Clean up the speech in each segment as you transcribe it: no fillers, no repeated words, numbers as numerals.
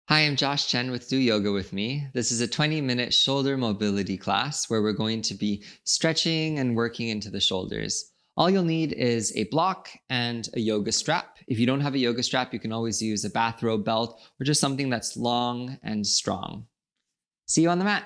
Hi, I'm Josh Chen with Do Yoga With Me. This is a 20-minute shoulder mobility class where we're going to be stretching and working into the shoulders. All you'll need is a block and a yoga strap. If you don't have a yoga strap, you can always use a bathrobe belt or just something that's long and strong. See you on the mat.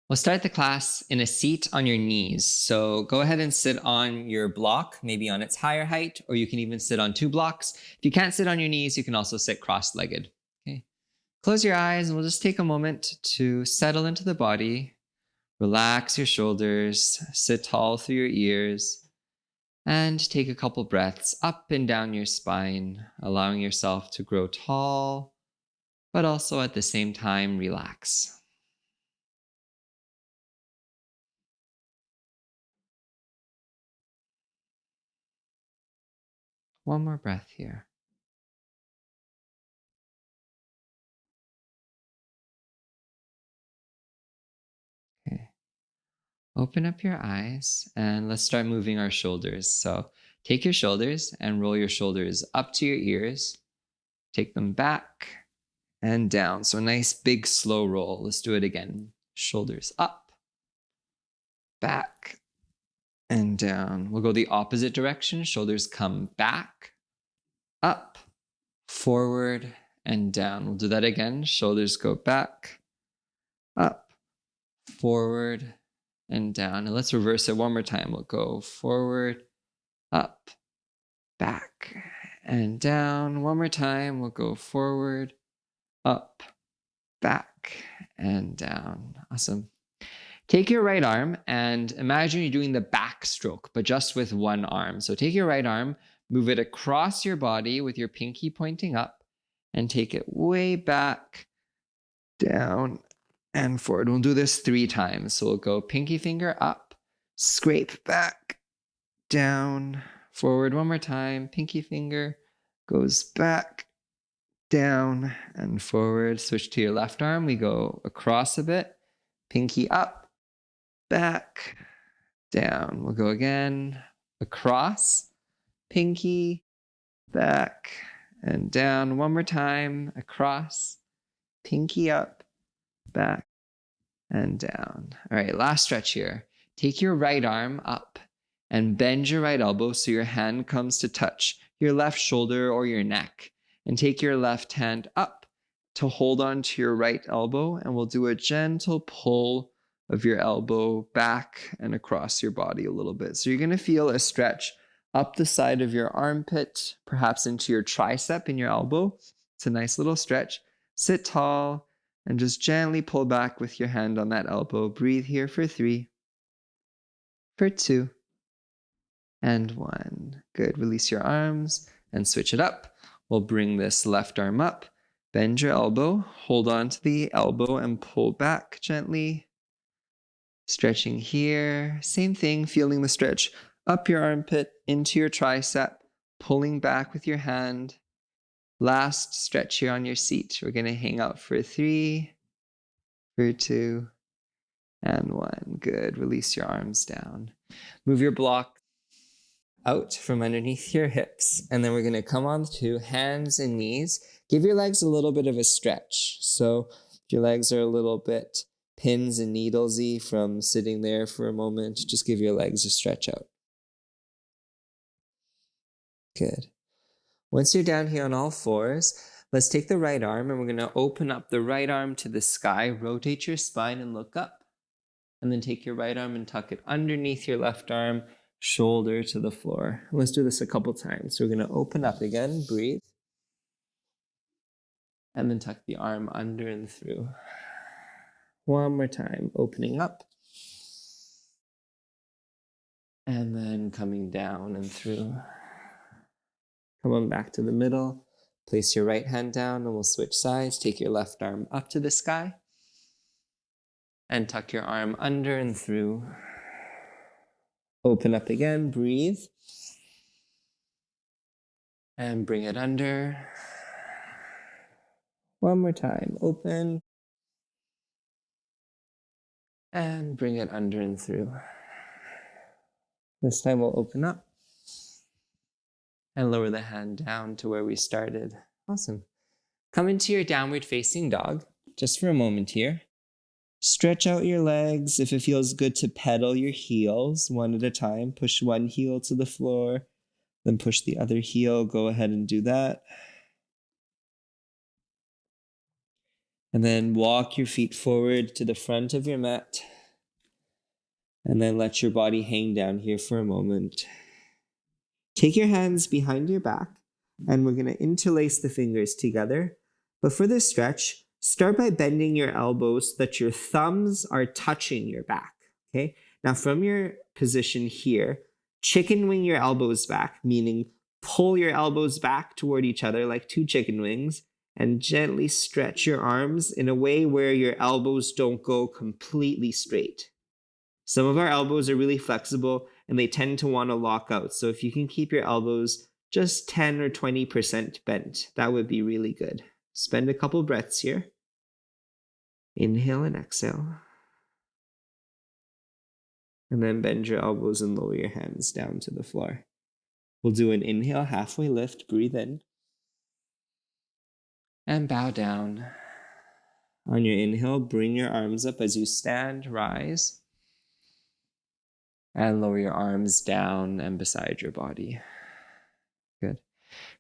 We'll start the class in a seat on your knees. So go ahead and sit on your block, maybe on its higher height, or you can even sit on 2 blocks. If you can't sit on your knees, you can also sit cross-legged. Okay. Close your eyes and we'll just take a moment to settle into the body. Relax your shoulders, sit tall through your ears, and take a couple breaths up and down your spine, allowing yourself to grow tall, but also at the same time relax. One more breath here. Okay. Open up your eyes and let's start moving our shoulders. So take your shoulders and roll your shoulders up to your ears. Take them back and down. So a nice big slow roll. Let's do it again. Shoulders up, back, and down. We'll go the opposite direction. Shoulders come back, up, forward, and down. We'll do that again. Shoulders go back, up, forward, and down. And let's reverse it one more time. We'll go forward, up, back, and down. One more time. We'll go forward, up, back, and down. Awesome. Take your right arm and imagine you're doing the back stroke, but just with one arm. So take your right arm, move it across your body with your pinky pointing up, and take it way back, down, and forward. We'll do this 3 times. So we'll go pinky finger up, scrape back, down, forward. One more time. Pinky finger goes back, down, and forward. Switch to your left arm. We go across a bit, pinky up, back, down. We'll go again, across, pinky, back, and down. One more time, across, pinky up, back, and down. All right, last stretch here. Take your right arm up and bend your right elbow so your hand comes to touch your left shoulder or your neck. And take your left hand up to hold on to your right elbow, and we'll do a gentle pull of your elbow back and across your body a little bit. So you're going to feel a stretch up the side of your armpit, perhaps into your tricep in your elbow. It's a nice little stretch. Sit tall and just gently pull back with your hand on that elbow. Breathe here for 3, for 2, and 1. Good. Release your arms and switch it up. We'll bring this left arm up. Bend your elbow, hold on to the elbow and pull back gently. Stretching here. Same thing, feeling the stretch up your armpit, into your tricep, pulling back with your hand. Last stretch here on your seat. We're going to hang out for 3, for 2, and 1. Good. Release your arms down. Move your block out from underneath your hips. And then we're going to come on to hands and knees. Give your legs a little bit of a stretch. So if your legs are a little bit pins and needlesy from sitting there for a moment, just give your legs a stretch out. Good. Once you're down here on all fours, let's take the right arm and we're going to open up the right arm to the sky. Rotate your spine and look up. And then take your right arm and tuck it underneath your left arm, shoulder to the floor. Let's do this a couple times. So we're going to open up again, breathe. And then tuck the arm under and through. One more time, opening up. And then coming down and through. Come on back to the middle. Place your right hand down and we'll switch sides. Take your left arm up to the sky. And tuck your arm under and through. Open up again, breathe. And bring it under. One more time, open. And bring it under and through. This time we'll open up. And lower the hand down to where we started. Awesome. Come into your downward facing dog, just for a moment here. Stretch out your legs. If it feels good to pedal your heels one at a time, push one heel to the floor, then push the other heel. Go ahead and do that. And then walk your feet forward to the front of your mat. And then let your body hang down here for a moment. Take your hands behind your back, and we're going to interlace the fingers together. But for this stretch, start by bending your elbows so that your thumbs are touching your back. Okay? Now from your position here, chicken wing your elbows back, meaning pull your elbows back toward each other like two chicken wings, and gently stretch your arms in a way where your elbows don't go completely straight. Some of our elbows are really flexible and they tend to want to lock out. So if you can keep your elbows just 10 or 20% bent, that would be really good. Spend a couple breaths here. Inhale and exhale. And then bend your elbows and lower your hands down to the floor. We'll do an inhale, halfway lift, breathe in. And bow down. On your inhale, bring your arms up as you stand, rise. And lower your arms down and beside your body. Good.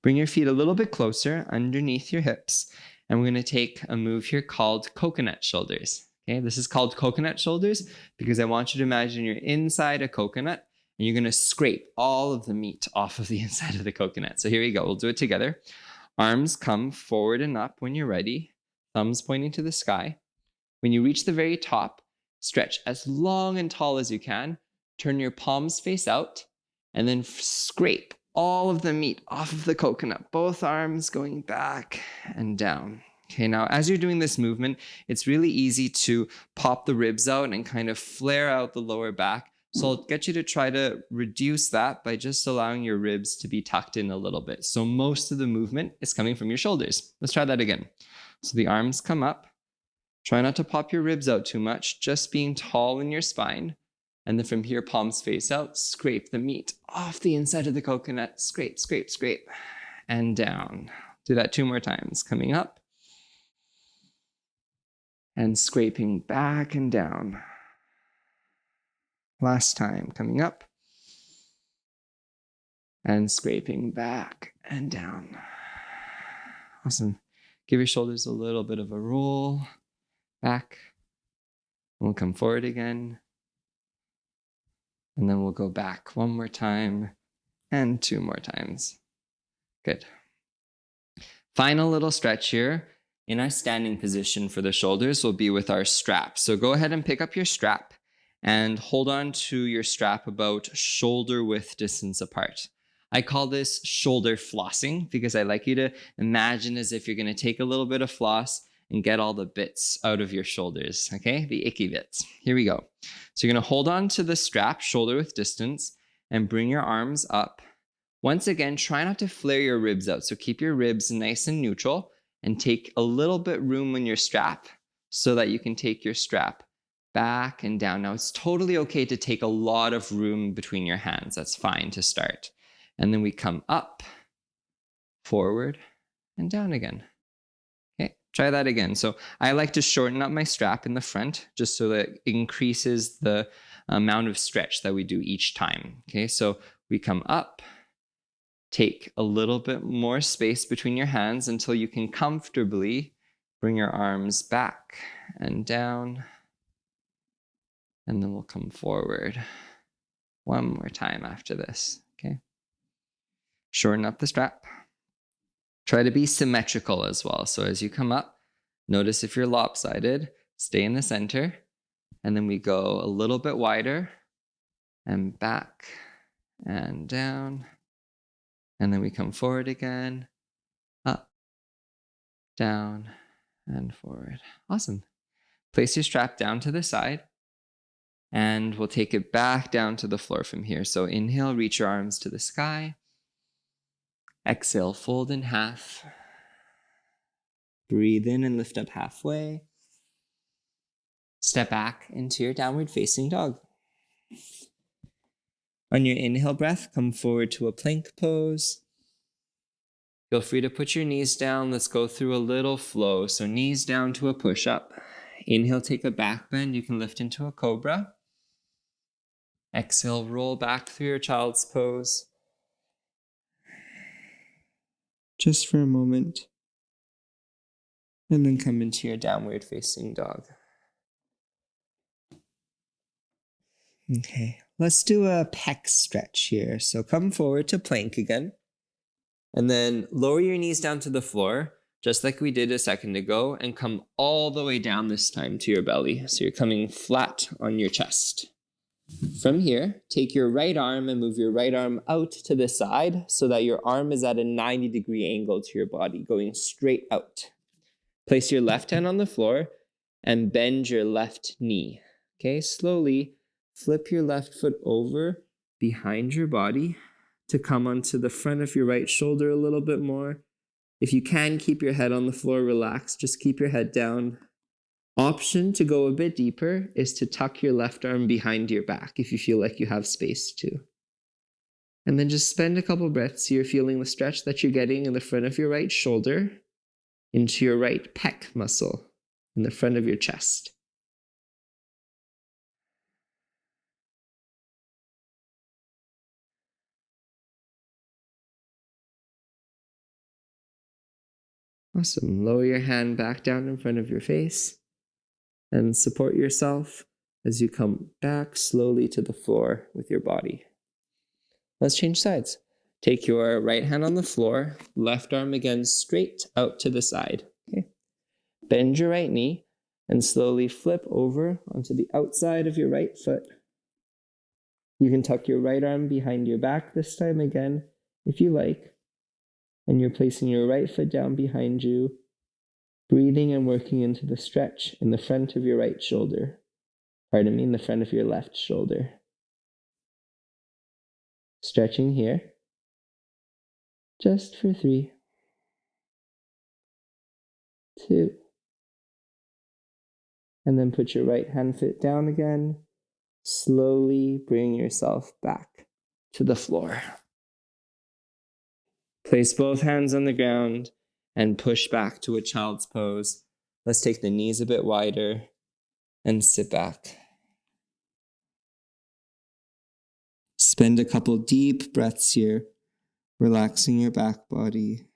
Bring your feet a little bit closer underneath your hips. And we're going to take a move here called coconut shoulders. Okay, this is called coconut shoulders because I want you to imagine you're inside a coconut and you're going to scrape all of the meat off of the inside of the coconut. So here we go. We'll do it together. Arms come forward and up when you're ready. Thumbs pointing to the sky. When you reach the very top, stretch as long and tall as you can. Turn your palms face out and then scrape all of the meat off of the coconut, both arms going back and down. Okay, now as you're doing this movement, it's really easy to pop the ribs out and kind of flare out the lower back. So I'll get you to try to reduce that by just allowing your ribs to be tucked in a little bit. So most of the movement is coming from your shoulders. Let's try that again. So the arms come up. Try not to pop your ribs out too much, just being tall in your spine. And then from here, palms face out, scrape the meat off the inside of the coconut. Scrape, scrape, scrape, and down. Do that 2 more times. Coming up and scraping back and down. Last time, coming up and scraping back and down. Awesome. Give your shoulders a little bit of a roll back. We'll come forward again. And then we'll go back 1 more time and 2 more times. Good. Final little stretch here. In our standing position for the shoulders will be with our strap. So go ahead and pick up your strap and hold on to your strap about shoulder width distance apart. I call this shoulder flossing because I like you to imagine as if you're going to take a little bit of floss and get all the bits out of your shoulders, okay? The icky bits. Here we go. So you're going to hold on to the strap, shoulder width distance, and bring your arms up. Once again, try not to flare your ribs out. So keep your ribs nice and neutral and take a little bit room in your strap so that you can take your strap back and down. Now, it's totally okay to take a lot of room between your hands. That's fine to start. And then we come up, forward, and down again. Okay, try that again. So I like to shorten up my strap in the front just so that it increases the amount of stretch that we do each time. Okay, so we come up, take a little bit more space between your hands until you can comfortably bring your arms back and down. And then we'll come forward 1 more time after this. Okay, shorten up the strap. Try to be symmetrical as well. So as you come up, notice if you're lopsided, stay in the center. And then we go a little bit wider and back and down. And then we come forward again, up, down, and forward. Awesome. Place your strap down to the side. And we'll take it back down to the floor from here. So inhale, reach your arms to the sky. Exhale, fold in half. Breathe in and lift up halfway. Step back into your downward facing dog. On your inhale breath, come forward to a plank pose. Feel free to put your knees down. Let's go through a little flow. So knees down to a push-up. Inhale, take a back bend. You can lift into a cobra. Exhale, roll back through your child's pose. Just for a moment. And then come into your downward facing dog. Okay, let's do a pec stretch here. So come forward to plank again. And then lower your knees down to the floor, just like we did a second ago, and come all the way down this time to your belly. So you're coming flat on your chest. From here, take your right arm and move your right arm out to the side so that your arm is at a 90-degree angle to your body, going straight out. Place your left hand on the floor and bend your left knee. Okay, slowly flip your left foot over behind your body to come onto the front of your right shoulder a little bit more. If you can, keep your head on the floor, relax, just keep your head down. Option to go a bit deeper is to tuck your left arm behind your back if you feel like you have space to. And then just spend a couple breaths here feeling the stretch that you're getting in the front of your right shoulder into your right pec muscle in the front of your chest. Awesome. Lower your hand back down in front of your face and support yourself as you come back slowly to the floor with your body. Let's change sides. Take your right hand on the floor, left arm again straight out to the side. Okay. Bend your right knee and slowly flip over onto the outside of your right foot. You can tuck your right arm behind your back this time again, if you like. And you're placing your right foot down behind you, breathing and working into the stretch in the front of your right shoulder. Pardon me, in the front of your left shoulder. Stretching here. Just for 3, 2, and then put your right hand foot down again. Slowly bring yourself back to the floor. Place both hands on the ground and push back to a child's pose. Let's take the knees a bit wider and sit back. Spend a couple deep breaths here, relaxing your back body.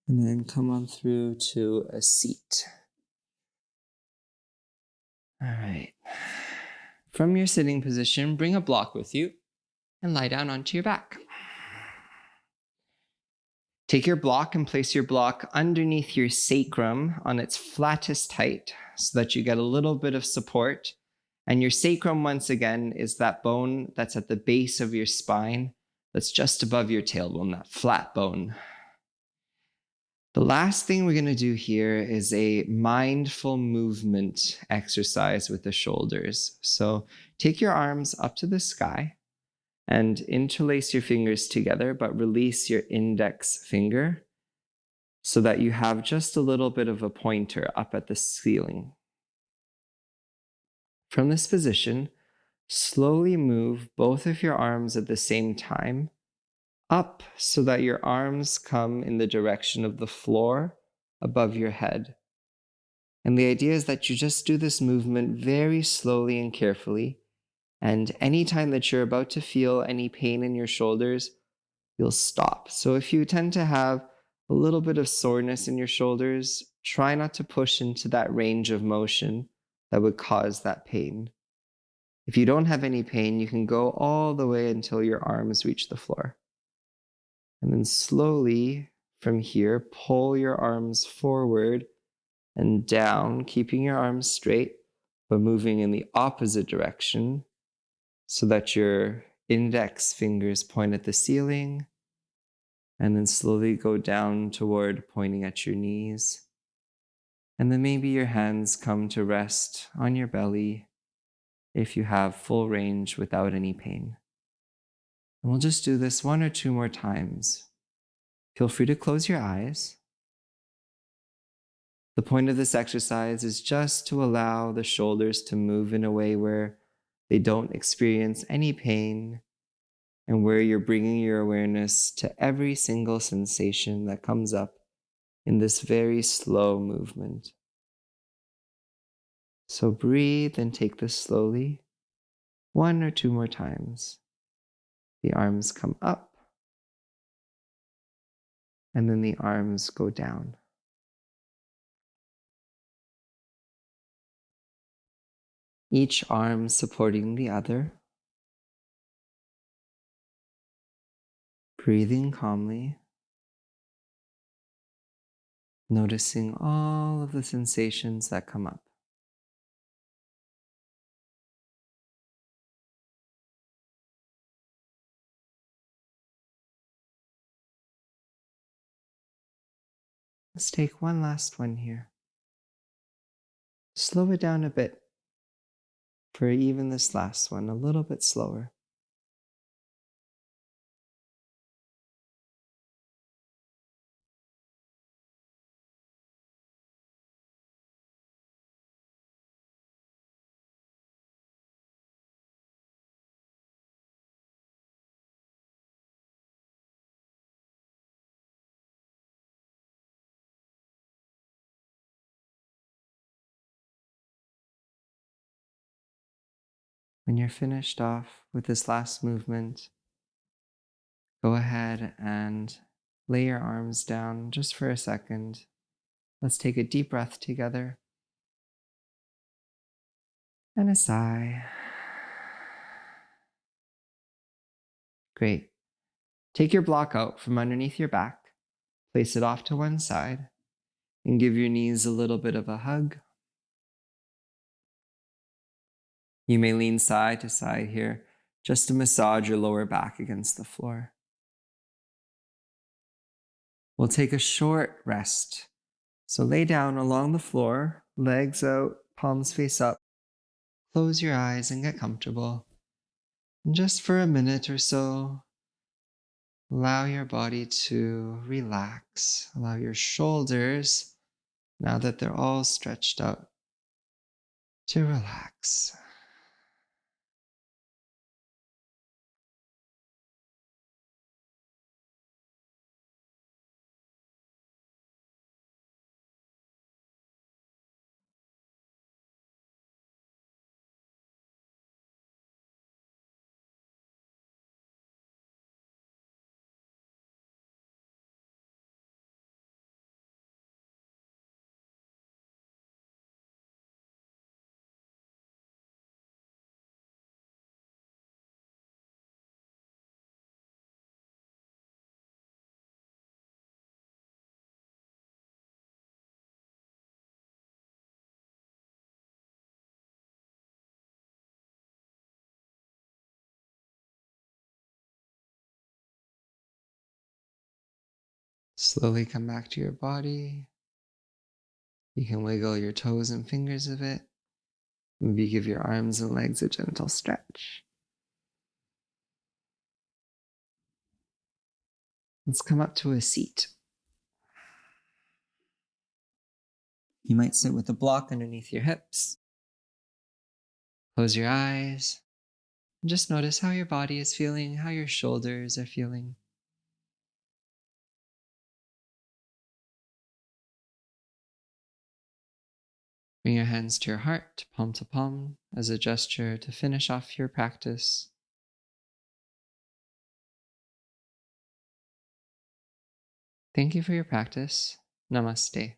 And then come on through to a seat. All right. From your sitting position, bring a block with you and lie down onto your back. Take your block and place your block underneath your sacrum on its flattest height so that you get a little bit of support. And your sacrum, once again, is that bone that's at the base of your spine that's just above your tailbone, that flat bone. The last thing we're going to do here is a mindful movement exercise with the shoulders. So take your arms up to the sky and interlace your fingers together, but release your index finger so that you have just a little bit of a pointer up at the ceiling. From this position, slowly move both of your arms at the same time up so that your arms come in the direction of the floor above your head. And the idea is that you just do this movement very slowly and carefully. And anytime that you're about to feel any pain in your shoulders, you'll stop. So if you tend to have a little bit of soreness in your shoulders, try not to push into that range of motion that would cause that pain. If you don't have any pain, you can go all the way until your arms reach the floor. And then slowly from here, pull your arms forward and down, keeping your arms straight, but moving in the opposite direction so that your index fingers point at the ceiling, and then slowly go down toward pointing at your knees. And then maybe your hands come to rest on your belly if you have full range without any pain. And we'll just do this 1 or 2 more times. Feel free to close your eyes. The point of this exercise is just to allow the shoulders to move in a way where they don't experience any pain, and where you're bringing your awareness to every single sensation that comes up in this very slow movement. So breathe and take this slowly, 1 or 2 more times. The arms come up, and then the arms go down. Each arm supporting the other. Breathing calmly, noticing all of the sensations that come up. Let's take one last one here. Slow it down a bit for even this last one, a little bit slower. When you're finished off with this last movement, go ahead and lay your arms down just for a second. Let's take a deep breath together. And a sigh. Great. Take your block out from underneath your back, place it off to one side, and give your knees a little bit of a hug. You may lean side to side here, just to massage your lower back against the floor. We'll take a short rest. So lay down along the floor, legs out, palms face up. Close your eyes and get comfortable. And just for a minute or so, allow your body to relax. Allow your shoulders, now that they're all stretched out, to relax. Slowly come back to your body. You can wiggle your toes and fingers a bit. Maybe give your arms and legs a gentle stretch. Let's come up to a seat. You might sit with a block underneath your hips. Close your eyes. And just notice how your body is feeling, how your shoulders are feeling. Bring your hands to your heart, palm to palm, as a gesture to finish off your practice. Thank you for your practice. Namaste.